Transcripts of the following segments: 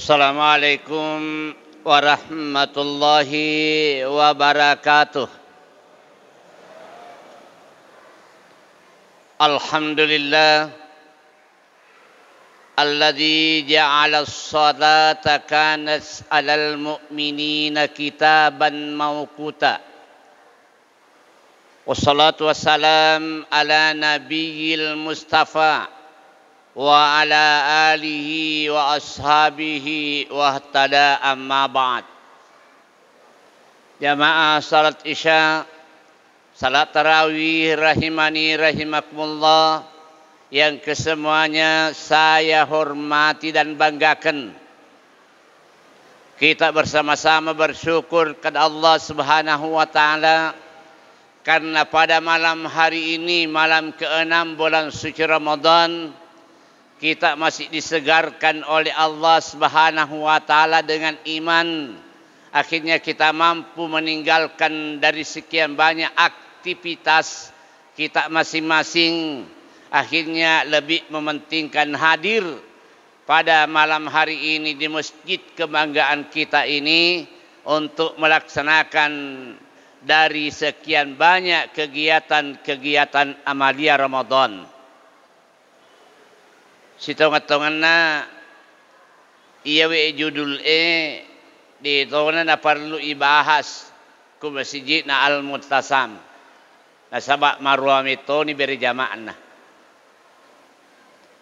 Assalamualaikum warahmatullahi wabarakatuh. Alhamdulillah alladzi ja'ala as-salata kanat 'alal mu'minina kitaban mawquta. Wassalatu wassalam ala nabiyil mustafa wa ala alihi wa ashabihi wa ihtada amma ba'd. Jamaah salat isya, salat tarawih rahimani rahimakumullah yang kesemuanya saya hormati dan banggakan. Kita bersama-sama bersyukur kepada Allah Subhanahu wa taala karena pada malam hari ini, malam ke-6 bulan suci Ramadan, kita masih disegarkan oleh Allah Subhanahu wa taala dengan iman. Akhirnya kita mampu meninggalkan dari sekian banyak aktivitas kita masing-masing. Akhirnya lebih mementingkan hadir pada malam hari ini di masjid kebanggaan kita ini untuk melaksanakan dari sekian banyak kegiatan-kegiatan amalia Ramadan. Sitongan-tonganna iya we judul di tongan na perlu ibahas ku masjid na Al-Mu'tasim. Nasabak marwam itu ni beri jamaah.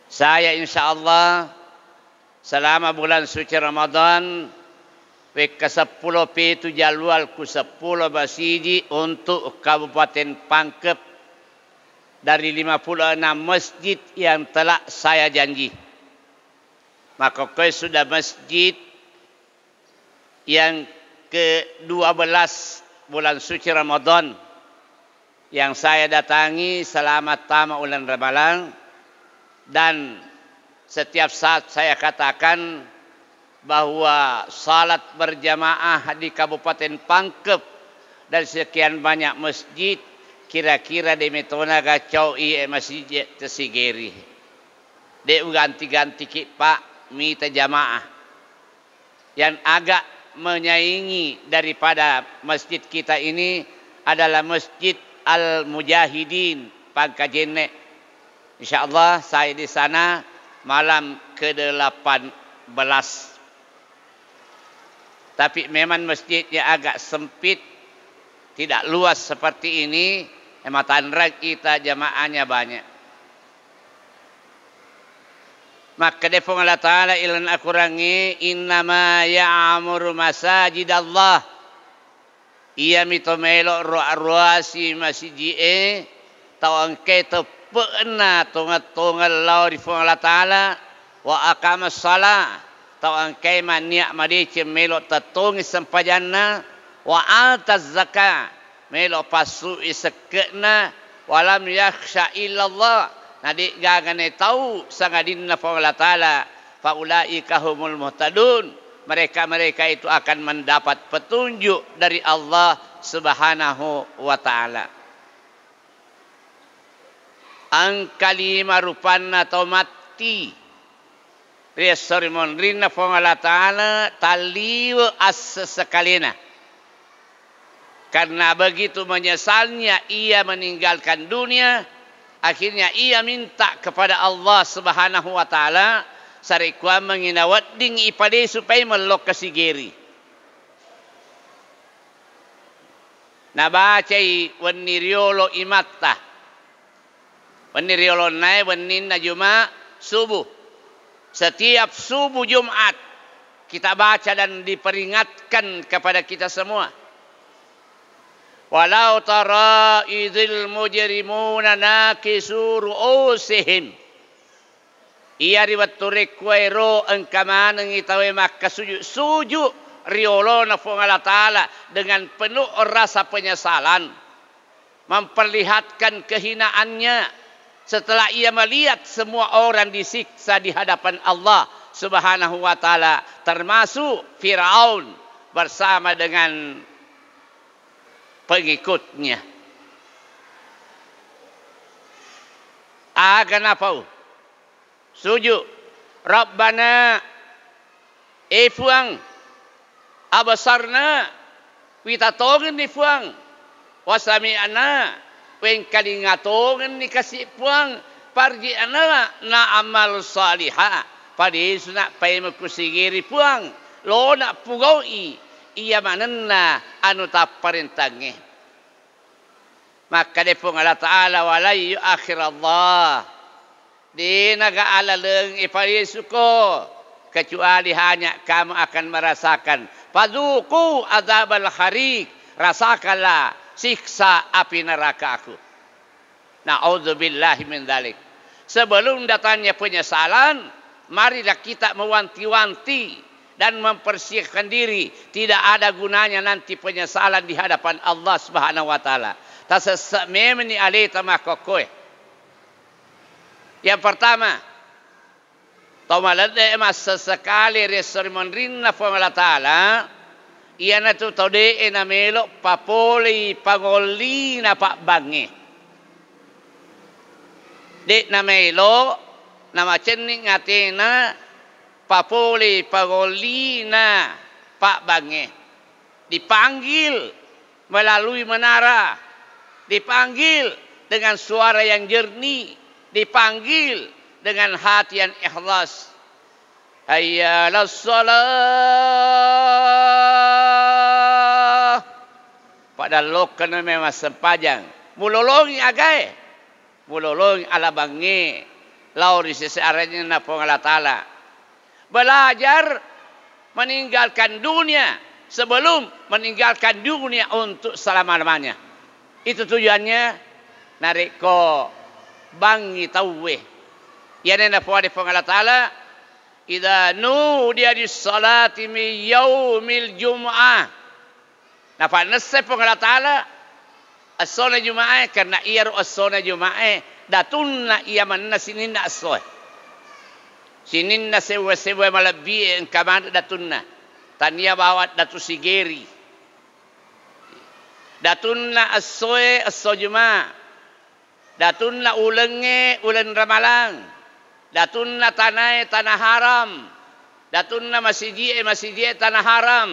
Saya insyaallah selama bulan suci Ramadan ke-10 itu jadwal ku 10 masjid untuk Kabupaten Pangkep dari 56 masjid yang telah saya janji. Maka sudah masjid yang ke-12 bulan suci Ramadan yang saya datangi selama tamat bulan Ramadan, dan setiap saat saya katakan bahwa salat berjamaah di Kabupaten Pangkep dari sekian banyak masjid kira-kira di metona gacau masjid tesigeri. Dia ganti-ganti pak minta jamaah. Yang agak menyaingi daripada masjid kita ini adalah Masjid Al-Mujahidin Pangkajene. InsyaAllah saya di sana malam ke-18. Tapi memang masjidnya agak sempit, tidak luas seperti ini. Matandra kita jamaahnya banyak. Maka defong Allah Ta'ala ilan akurangi innama ya'amuru masajidallah. Ia mito melok ruasi masjid tawang keto pena tungat-tungat lau di fong Allah Ta'ala wa aqamas salah tawang kema niak madice melok tatungi sampajanna wa ataz zakah melok pasu isekena walam yakhsha illallah. Nadi gagane tahu sangadinna fa Allah Ta'ala fa ulaika humul muhtadun. Mereka itu akan mendapat petunjuk dari Allah Subhanahu wa taala. Angkalima rupanna tomati resorimon rinna fa Allah Ta'ala taliu as sekalina. Karena begitu menyesalnya ia meninggalkan dunia, akhirnya ia minta kepada Allah Subhanahu wa taala sarikwa menginawat ding ipade supaya melok kasigeri. Nabacai waniriolo imatta. Waniriolo nai waninna Jumat subuh. Setiap subuh Jumat kita baca dan diperingatkan kepada kita semua. Walau tara idzil mujrimuna nakisu ru'usihim. Ia riwat turekwero engkaman ngitawe maka sujud riolo na fong Allah Ta'ala dengan penuh rasa penyesalan, memperlihatkan kehinaannya setelah ia melihat semua orang disiksa di hadapan Allah Subhanahu wa taala, termasuk Firaun bersama dengan pengikutnya. Kenapa? Sujud. Rabbana fuang abasarna witatongan ni fuang wasami'ana wen kalingatongan ni kasih fuang parji'ana na amal salihah padis na payma kusigiri puang lo na pugawi iya manenna anu taparintange maka defong Allah Ta'ala walai akhir Allah di naga alaleng iparisuko kecuali hanya kamu akan merasakan paduku azabal harik rasakanlah siksa api neraka aku na'udzubillahi min dzalik sebelum datangnya penyesalan marilah kita mewanti-wanti dan mempersiapkan diri. Tidak ada gunanya nanti penyesalan di hadapan Allah Subhanahu wa taala. Tasasa memeni alita makokoe. Yang pertama, tomalade emas sesekali resormon rinna Allah taala iana tu tode ena melo papoli pangolina pak bangi. Dek na melo nama cening ngatena papoli pagolina pak bange dipanggil melalui menara, dipanggil dengan suara yang jernih, dipanggil dengan hati yang ikhlas. Hayya las salah pada lokana memang sempajang mulolongi agai mulolongi ala bange lauri sesearanya na Allah Ta'ala. Belajar meninggalkan dunia sebelum meninggalkan dunia untuk selama-lamanya. Itu tujuannya narik ko bangi tauwe. Yang na puade Allah Ta'ala idza nudiya dis-salati min yaumil jum'ah. Napa nase Allah Ta'ala as-salat Jumaah karena ia as-salat Jumaah datunna ia manna sininna as-soh. Sininna sewa-sewa malabi ang kamanda datunna. Tania bawat datu sigeri. Datunna as-soh as-sojuma. Datunna ulenge ulen ramalang. Datunna tanai tanah haram. Datunna masjid tanah haram.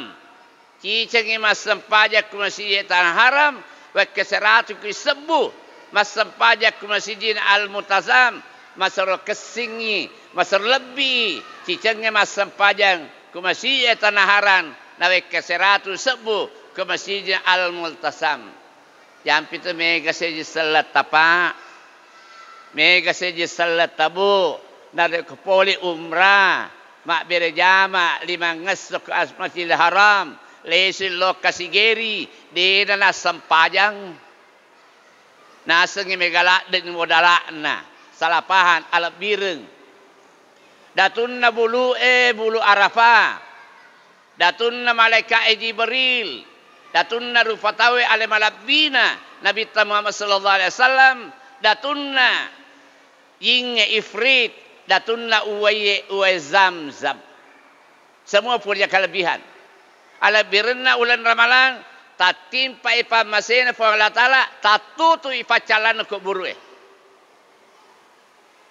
Cicengi masempajak masjid tanah haram wa keseratu kisebu masempajak masjid al-mutazam masar kesingi masar lebih cicengnya masempajang ke masjid tanah haram nawe keseratu sebu ke masjid al-multasam yang itu mega seji salat tapa mega seji salat tabu nade ke poli umrah mak bere jama lima ngesok ke masjid haram lesil lokasi geri di dana sempajang nasengi megalak dan modalakna salapahan alat bireng datunna bulu arafah datunna malaikat Jibril datunna rufatawe ale malabina Nabi Muhammad sallallahu alaihi wasallam datunna yinge ifrit datunna uwaye zamzam semua punya kelebihan ala birna ulan ramalan tatimpa ipa masena fa Allah taala tatutu ipa calan ko burue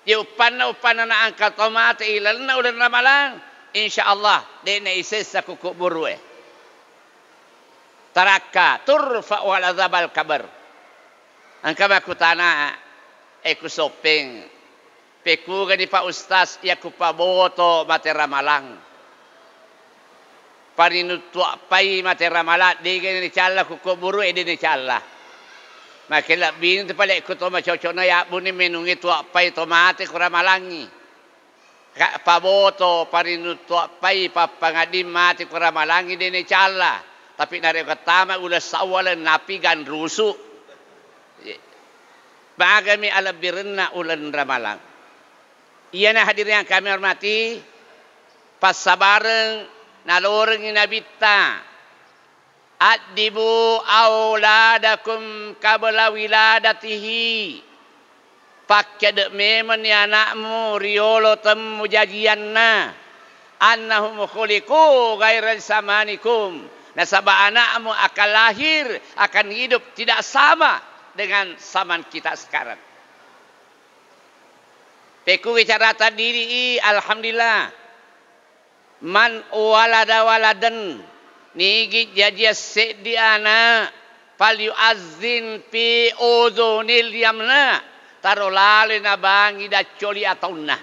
di upanna na angkat tomate ilalna ulan ramalan insyaallah dene isessa ko burue taraka turfa wal azabal kabar angka makutana ku sopeng peku gani pa ustaz ya ku paboto mate ramalang parinutua pai mate ramalat dege ni calla ku buru ede ni calla makela bin te pale ku to ma cocona ya buni menungi tua pai tomate ku ramalangi ka paboto parinutua pai papangadim mate ku ramalangi de ni calla tapi nare katama ulah sawalan napi gan rusu bagami ala birna ulan ramalang iyana hadirin yang kami hormati pas sabareng naloreng inabita adibu auladakum qabla wiladatihi pakkad memen ya anakmu riolo temu jajianna annahum khuliqu ghairal samanikum nasaba anakmu akan lahir akan hidup tidak sama dengan zaman kita sekarang peku bicara diri alhamdulillah man walada waladan nigi jajia sedi anak fal yuazzin fi udhunil yamna tarolale na bangi da coli ataunna.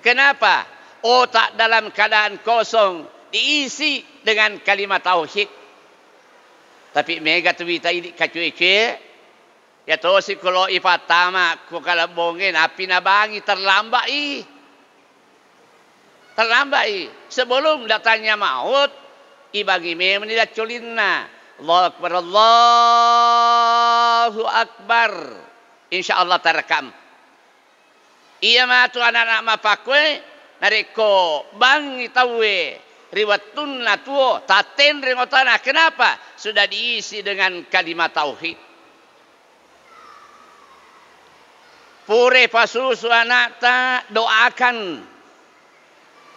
Kenapa? Otak dalam keadaan kosong diisi dengan kalimat tauhid. Tapi mega tu kita ini kacuece ya to si kalau ifatama ko kalabongin api na bangi terlambat sebelum datangnya maut ibagi me menida colinna. Allahu akbar, Allahu akbar, insyaallah terekam. Iya matu anak-anak mapakwe nariko bangi tawe riwatunna tuo taten rengotana. Kenapa? Sudah diisi dengan kalimat tauhid. Pure pasusu anak ta doakan.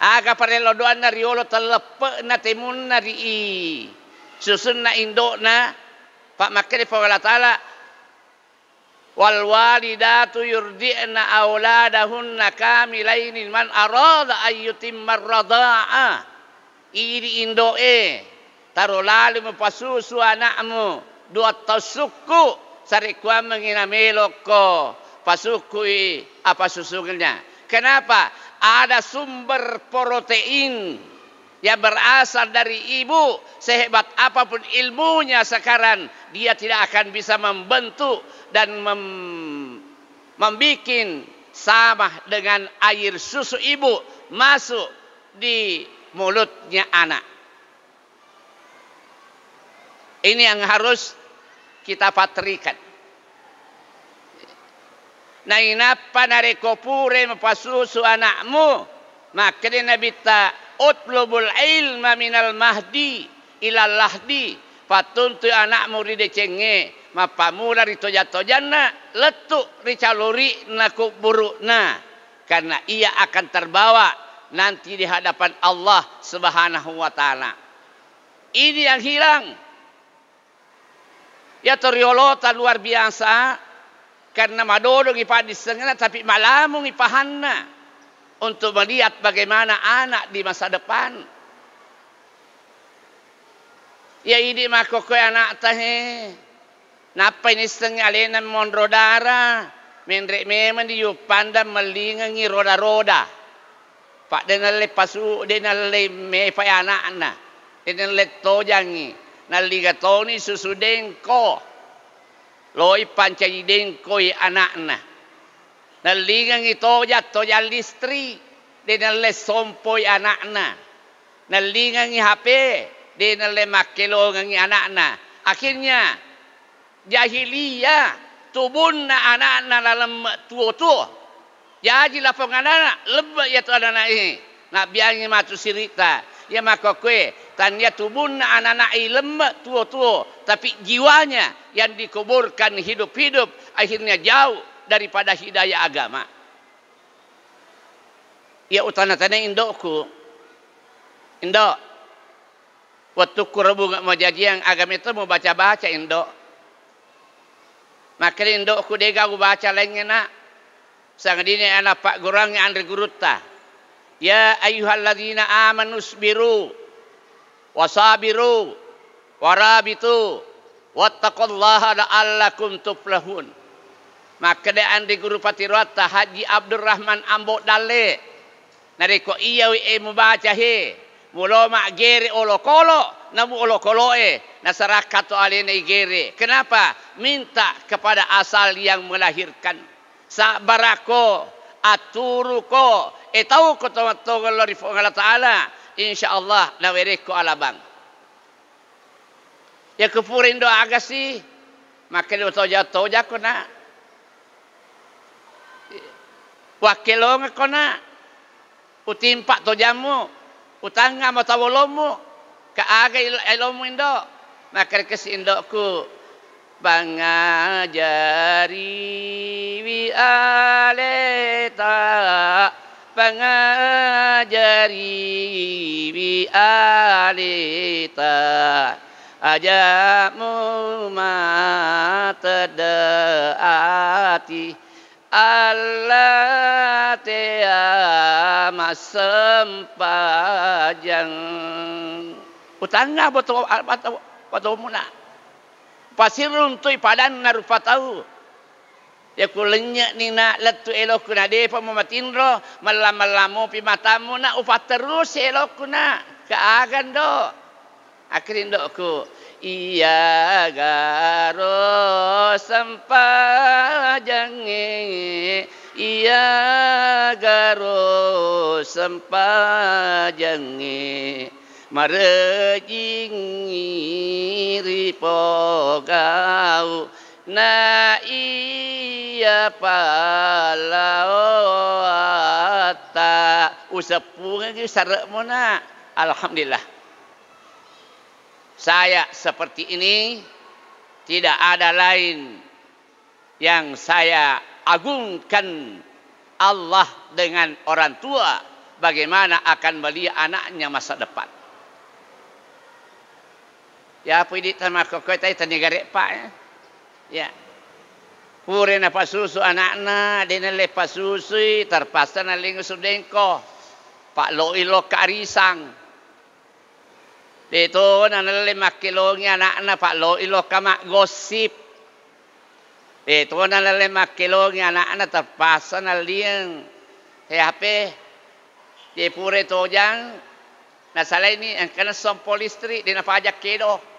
Aga parelo doa na riolo telepe na temun na ri susun na indok na Pak Makri Allah Ta'ala wal walidatu yurdi'na auladahunna kamilainin man arada ayyutimmar radha'a. Ini indoe taro lalu mepasusu anakmu dua tasuku sarikwa mengina meloko pasukui apa susunya. Kenapa? Ada sumber protein yang berasal dari ibu. Sehebat apapun ilmunya sekarang, dia tidak akan bisa membentuk dan membikin sama dengan air susu ibu masuk di mulutnya anak. Ini yang harus kita patrikan. Nah inapa nareko pure mapasusu anakmu maka dia Nabi ta utlubul ilma minal mahdi ilal lahdi patuntu anakmu ride cenge mapamula rito jatojanna letuk ricaluri naku burukna karena ia akan terbawa nanti di hadapan Allah Subhanahu wa taala. Ini yang hilang. Ya teriolota luar biasa karena madodong ipadi sengena tapi malamung ipahanna untuk melihat bagaimana anak di masa depan. Ya ini makoko anak tahe. Napa ini setengah alena mondro dara. Mendrek memang diupanda melingangi roda-roda. Pak denale pasu denale me pa anak-anak. Denale tojangi. Naligatoni susudengko. Loi pancai dengkoi anak-anak. Nalingang ito toja listri. Denale sompoi anak-anak. Nalingang HP. Denale makelongang anak-anak. Akhirnya jahiliyah tubun na anak-anak dalam tua-tua. Jadi lapang anak-anak lebih ya tu anak-anak ini. Nak biangnya matu sirita. Ya maka kue tanya tubun na anak-anak lemak tua-tua. Tapi jiwanya yang dikuburkan hidup-hidup akhirnya jauh daripada hidayah agama. Ya utana-tana indokku. Indok. Waktu kurebu mau jadi yang agama itu mau baca-baca indok. Maka indokku dega aku baca lainnya nak. Sangat ini anak pak gurangnya andre gurutta. Ya ayyuhalladzina amanu sabiru wasabiru warabitu wattaqullaha la'allakum tuflihun. Maka dia andi guru patirata Haji Abdurrahman Ambo Dale. Nareko iya we membaca he. Mulo mak gere olokolo namu olokolo nasarakat to alene gere. Kenapa? Minta kepada asal yang melahirkan. Sabarako aturuko tahu ko to lori Allah Taala insyaallah nawereko alabang. Ya kufurin do agasi maka do toja kona. Wakilong kona utimpak tojamu utanga matawolomu kaaga ilomu indo maka kasi indokku bangajari wi aleta bangajari wi aleta ajamu matadaati Allah te tama sempajang. Utanga betul muna. Pasirun tu padan narupa tahu. Ya kulenya ni nak letu elok kuna de pemamatinro malam-malamu pi matamu nak upat terus elok kuna kaagan do. Akhirin do ku iya garo sempajange iya garo sempajange marejing pogau na iya palawata usapung lagi sarak mo na. Alhamdulillah. Saya seperti ini tidak ada lain yang saya agungkan Allah dengan orang tua bagaimana akan melihat anaknya masa depan. Ya apa ini sama kokoi tadi negara pak ya. Ya. Pure na pasusu anak-anak dina le pasusui terpaksa na lingo sudengko. Pak loilo karisang. Dito na le makilongi anak-anak pak loilo kamak gosip. Dito na le makilongi anak-anak terpaksa na liang. HP. Di pure tojang. Nasalah ini ang kana sompol listrik dina pajak kedo.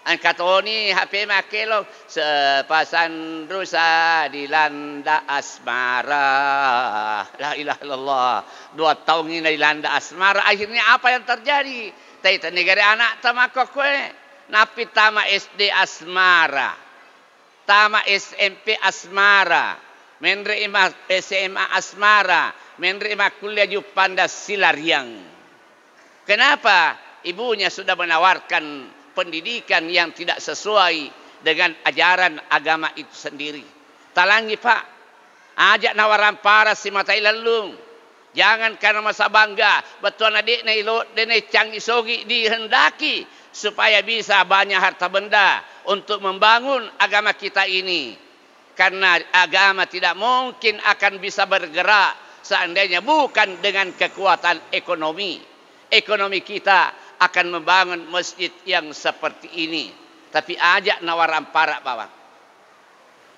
Ang katoni HP makelo sepasan rusa dilanda asmara. La ilaha illallah. 2 tahun ini dilanda asmara. Akhirnya apa yang terjadi? Taita negara anak tamako kue. Napi tama SD asmara. Tama SMP asmara. Menerima SMA asmara. Menerima kuliah Jupanda Silariang. Kenapa? Ibunya sudah menawarkan pendidikan yang tidak sesuai dengan ajaran agama itu sendiri. Talangi pak, ajak nawaran para si matai lalung. Jangan karena masa bangga, betul adik na ilo dene canggih sogi dihendaki supaya bisa banyak harta benda untuk membangun agama kita ini. Karena agama tidak mungkin akan bisa bergerak seandainya bukan dengan kekuatan ekonomi. Ekonomi kita akan membangun masjid yang seperti ini. Tapi ajak nawaran para bawang.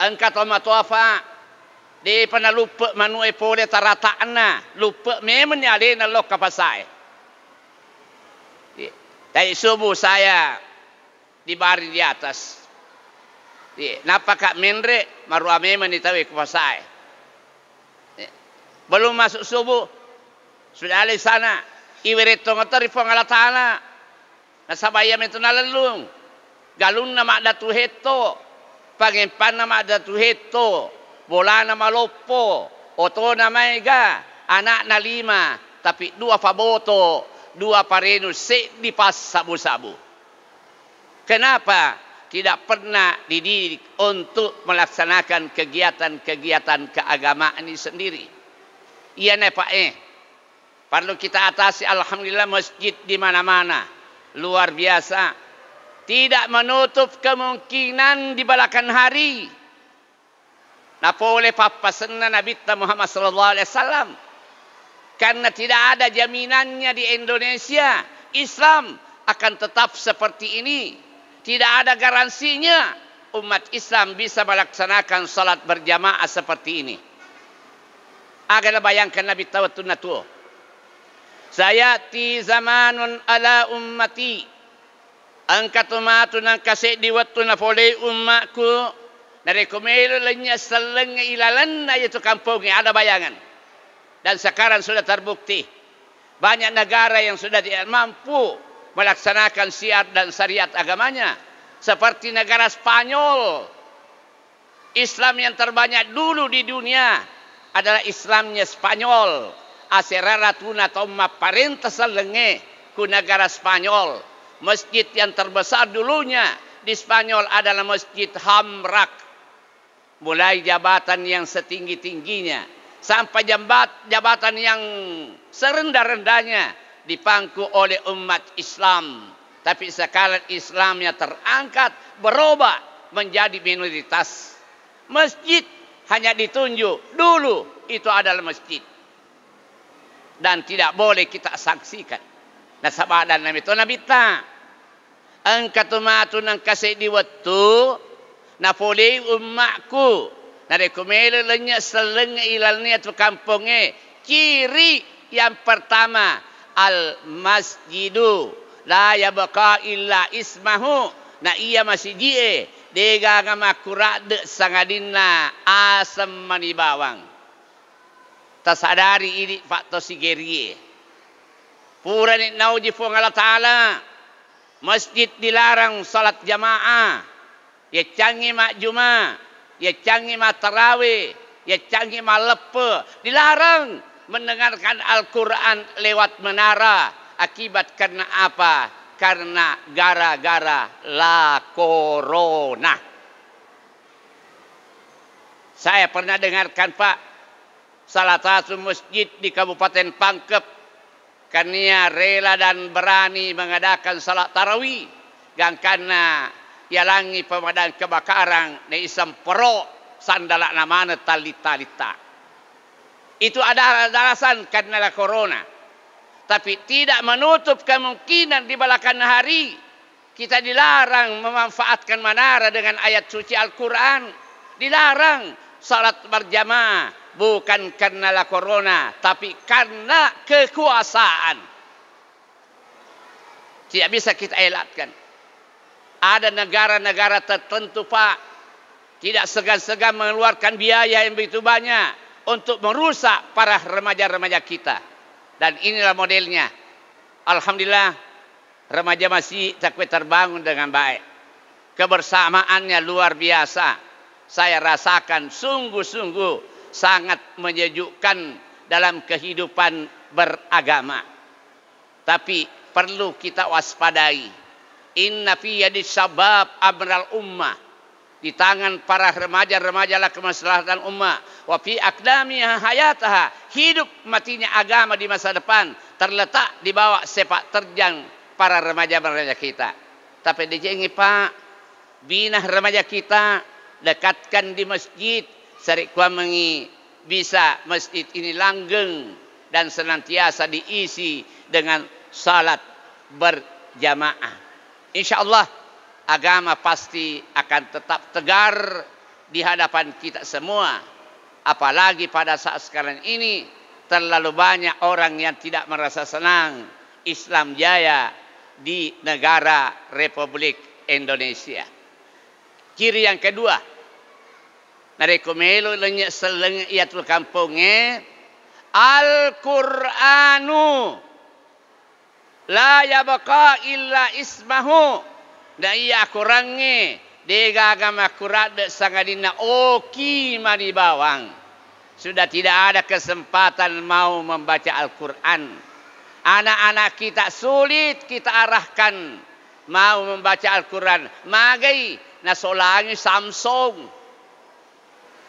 Angkat oma tuafa. Di pana lupa manue pole taratakna. Lupa memang ada na lok kapasai. Dari subuh saya di bari di atas. Napa kak menre marua memang ditawi kapasai. Belum masuk subuh. Sudah ada di sana. Iwereto ngotor ifong ala ta'ala. Nasabaya meto nalalung. Galun na maadatu heto. Pangimpan na maadatu heto. Bola na malopo. Oto na maiga. Anak na 5. Tapi 2 faboto. 2 parenu. Di pas sabu-sabu. Kenapa? Tidak pernah dididik untuk melaksanakan kegiatan-kegiatan keagamaan ini sendiri. Iya ne pak perlu kita atasi. Alhamdulillah masjid di mana-mana. Luar biasa. Tidak menutup kemungkinan di balakan hari. Napa oleh papasan Nabi Muhammad SAW. Karena tidak ada jaminannya di Indonesia. Islam akan tetap seperti ini. Tidak ada garansinya. Umat Islam bisa melaksanakan salat berjamaah seperti ini. Agar bayangkan Nabi Tawatun Natuh. Sayati zamanun ala ummati. Angkat umatun ang kasi diwattu na pole ummaku. Narekomelo lanya saleng ilalan na itu kampungnya. Ada bayangan. Dan sekarang sudah terbukti. Banyak negara yang sudah tidak mampu melaksanakan syiar dan syariat agamanya. Seperti negara Spanyol. Islam yang terbanyak dulu di dunia adalah Islamnya Spanyol. Aseraratuna tomma parenta salenge ku negara Spanyol. Masjid yang terbesar dulunya di Spanyol adalah Masjid Hamrak. Mulai jabatan yang setinggi-tingginya sampai jabatan yang serendah-rendahnya dipangku oleh umat Islam. Tapi sekarang Islamnya terangkat, berubah menjadi minoritas. Masjid hanya ditunjuk dulu itu adalah masjid. dan tidak boleh kita saksikan. Nah sabadan nabi to nabi ta angkatumatu nang kasih di waktu na poli ummakku na rekomele lenya seleng ilalnya tu kampungnya ciri yang pertama al masjidu la yabqa illa ismahu na iya masjid dega ngamakura de sangadina asam manibawang tasadari ini faktor sigerie pura ni nauji fu Allah Ta'ala masjid dilarang salat jamaah ya canggih mak juma ya canggih mak tarawih ya canggih mak lepe dilarang mendengarkan Al-Quran lewat menara akibat karena apa? Karena gara-gara la corona. Saya pernah dengarkan Pak salah satu masjid di Kabupaten Pangkep karena rela dan berani mengadakan salat tarawih gang karena yalangi pemadam kebakaran di isam pro sandalak namanya talita. Itu ada alasan karena corona. Tapi tidak menutup kemungkinan di belakangan hari kita dilarang memanfaatkan menara dengan ayat suci Al-Quran. Dilarang salat berjamaah. Bukan karena corona, tapi karena kekuasaan. Tidak bisa kita elakkan. Ada negara-negara tertentu Pak, tidak segan-segan mengeluarkan biaya yang begitu banyak untuk merusak para remaja-remaja kita. Dan inilah modelnya. Alhamdulillah, remaja masih takwe terbangun dengan baik. Kebersamaannya luar biasa. Saya rasakan sungguh-sungguh sangat menyejukkan dalam kehidupan beragama. Tapi perlu kita waspadai. Inna fi yadis syabab amral ummah. Di tangan para remaja-remaja lah kemaslahatan ummah. Wa fi aqdamiha hayataha. Hidup matinya agama di masa depan terletak di bawah sepak terjang para remaja-remaja kita. Tapi dijengi Pak, bina remaja kita, dekatkan di masjid. Sarik kuamengi bisa masjid ini langgeng dan senantiasa diisi dengan salat berjamaah. InsyaAllah agama pasti akan tetap tegar di hadapan kita semua. Apalagi pada saat sekarang ini terlalu banyak orang yang tidak merasa senang Islam jaya di negara Republik Indonesia. Ciri yang kedua, narekomelo lenya seleng iatul kampungnya Al-Qur'anu la yabqa illa ismahu da iya kurangnya dega agama kurat sangadina oki mani bawang. Sudah tidak ada kesempatan mau membaca Al-Quran. Anak-anak kita sulit kita arahkan mau membaca Al-Quran. Magai nasolangi Samsung,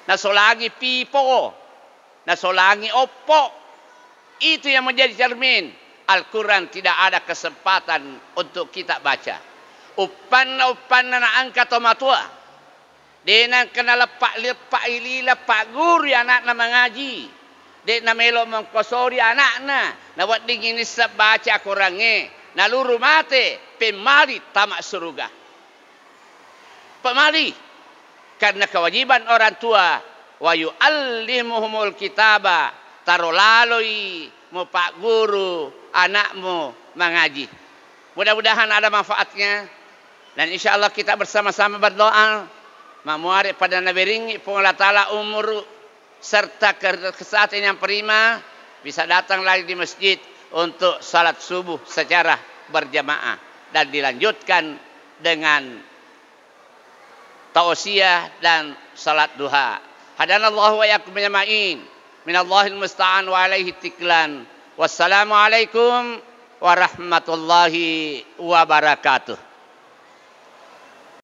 nasolangi Pipo, nasolangi Oppo. Itu yang menjadi cermin. Al-Quran tidak ada kesempatan untuk kita baca. Upan na angkat matua. Denang kena lepak ilila pak guru anak na mengaji. Dek na melo mengkosori anak na. Na wat dingin baca Qurannya. Na luru mate pemali tamak surga. Pemali. Karena kewajiban orang tua. Wa yu'allimuhumul kitaba. Tarolaloi mu pak guru anakmu mengaji. Mudah-mudahan ada manfaatnya. Dan insya Allah kita bersama-sama berdoa. Memuari pada Nabi ringi Allah Ta'ala umur serta kesehatan yang prima. Bisa datang lagi di masjid untuk salat subuh secara berjamaah. Dan dilanjutkan dengan tausiah dan salat duha. Hadanallahu wa yakum jama'in. Minallahil musta'an wa alaihi tiklan. Wassalamualaikum warahmatullahi wabarakatuh.